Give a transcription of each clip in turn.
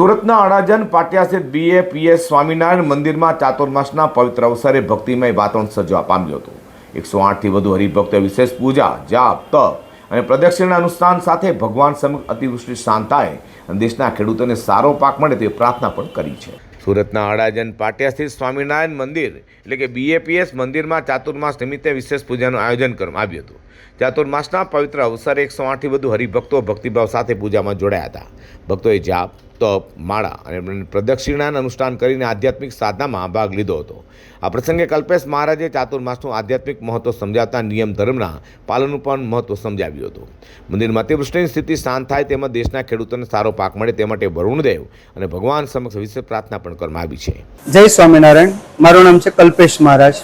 સુરતના અડાજણ પાટિયા સ્થિત BAPS સ્વામિનારાયણ મંદિરમાં ચાતુર્માસના પવિત્ર અવસરે ભક્તિમય વાતાવરણ સર્જવા પામ્યું હતું। 108થી વધુ હરિભક્તોએ વિશેષ પૂજા, જાપ, તપ અને પ્રદક્ષિણા અનુષ્ઠાન સાથે ભગવાન સમક્ષ અતિવૃષ્ટિ શાંત થાય અને દેશના ખેડૂતોને સારો પાક મળે તેવી પ્રાર્થના પણ કરી છે। સુરતના અડાજણ પાટિયા સ્થિત સ્વામિનારાયણ મંદિર એટલે કે BAPS મંદિરમાં ચાતુર્માસ નિમિત્તે વિશેષ પૂજાનું આયોજન કરવામાં આવ્યું હતું। ચાતુર્માસના પવિત્ર અવસરે 108થી વધુ હરિભક્તો ભક્તિભાવ સાથે પૂજામાં જોડાયા હતા। ભક્તોએ જાપ, તપ, માળા અને પ્રદક્ષિણાનું અનુષ્ઠાન કરીને આધ્યાત્મિક સાધનામાં ભાગ લીધો હતો। આ પ્રસંગે કલ્પેશ મહારાજે ચાતુર્માસનું આધ્યાત્મિક મહત્વ સમજાવતા નિયમ ધર્મના પાલનનું પણ મહત્વ સમજાવ્યું હતું। મંદિરમાં અતિવૃષ્ટિની સ્થિતિ શાંત થાય તેમજ દેશના ખેડૂતોને સારો પાક મળે તે માટે વરુણદેવ અને ભગવાન સમક્ષ વિશેષ પ્રાર્થના પણ કરવામાં આવી છે। જય સ્વામિનારાયણ। મારું નામ છે કલ્પેશ મહારાજ।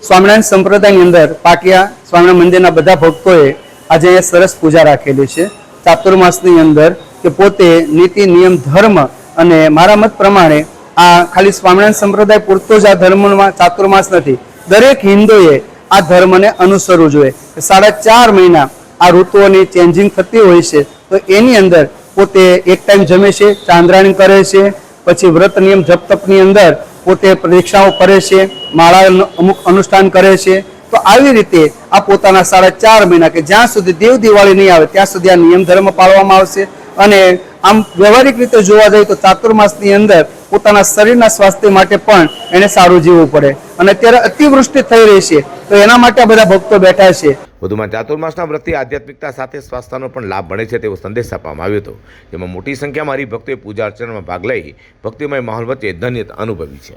સ્વામિનારાયણ સંપ્રદાયની અંદર પાટિયા સ્વામિનારાયણ મંદિરના બધા ભક્તોએ આજે અહીંયા સરસ પૂજા રાખેલી છે। ચાતુર્માસની અંદર કે પોતે નીતિ નિયમ ધર્મ અને મારા મત પ્રમાણે આ ખાલી સ્વામિનારાયણ સંપ્રદાય પૂરતો જ આ ધર્મમાં ચાતુર્માસ નથી, દરેક હિન્દુએ આ ધર્મને અનુસરવું જોઈએ। 4.5 મહિના આ ઋતુઓની ચેન્જિંગ થતી હોય છે, તો એની અંદર પોતે એક ટાઈમ જમે છે, ચાંદ્રાયણ કરે છે, પછી વ્રત નિયમ જપ તપની અંદર પોતે પરીક્ષાઓ કરે છે, માળા અમુક અનુષ્ઠાન કરે છે। તો આવી રીતે આ પોતાના 4.5 મહિના કે જ્યાં સુધી દેવ દિવાળી નહીં આવે ત્યાં સુધી આ નિયમ ધર્મ પાળવામાં આવશે। અને આમ વ્યવહારિક રીતે જોવા જઈએ તો ચાતુર્માસની અંદર પોતાના શરીરના સ્વાસ્થ્ય માટે પણ એને સારું જીવવું પડે અને અત્યારે અતિવૃષ્ટિ થઈ રહી છે, તો એના માટે આ બધા ભક્તો બેઠા છે। વધુમાં ચાતુર્માસના વ્રતથી આધ્યાત્મિકતા સાથે સ્વાસ્થ્યનો પણ લાભ મળે છે તેવો સંદેશ આપવામાં આવ્યો હતો, જેમાં મોટી સંખ્યામાં હરિભક્તોએ પૂજા અર્ચનામાં ભાગ લઈ ભક્તિમય માહોલ વચ્ચે ધન્યતા અનુભવી છે।